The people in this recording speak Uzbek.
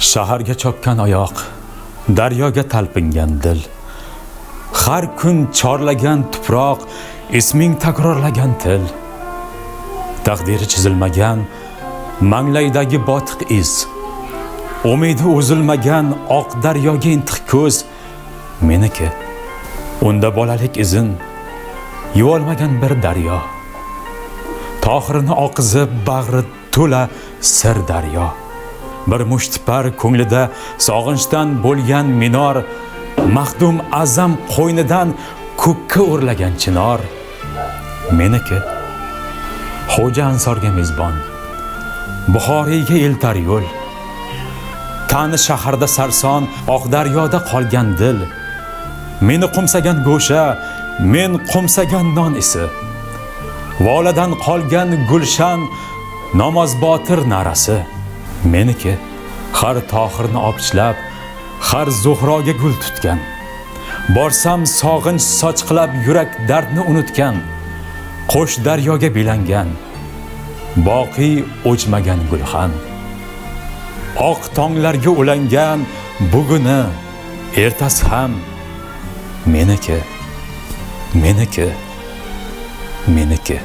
Shaharga chopgan oyoq, daryoga talpingan dil. Har kun chorlagan tuproq, isming takrorlagan til. Taqdiri chizilmagan manglaydagi botiq iz. Umidi uzilmagan oq daryoga intiq ko'z meniki. Unda bolalik izin yuvolmagan bir daryo. Tohirini oqizib bag'ri to'la sir daryo. Bir mushtipar ko'nglida sog'inchdan bo'lgan minor, mahdum azam qo'ynidan ko'kka o'rlagan chinor meniki. Xo'ja Ansorga mezbon, Buxoriyga eltar yo'l. Tani shaharda sarson, oq daryoda qolgan dil. Meni qumsagan go'sha, men qumsagan non isi. Voladan qolgan gulshan, namoz botir narasi meniki. Har Tohirni opichlab, har Zuhroga gul tutgan. Borsam sog'inch sochqilab yurak dardni unutgan. Qo'sh daryoga belangan, boqiy o'chmagan gulxan. Oq tonglarga ulangan buguni, ertasi ham meniki, meniki, meniki.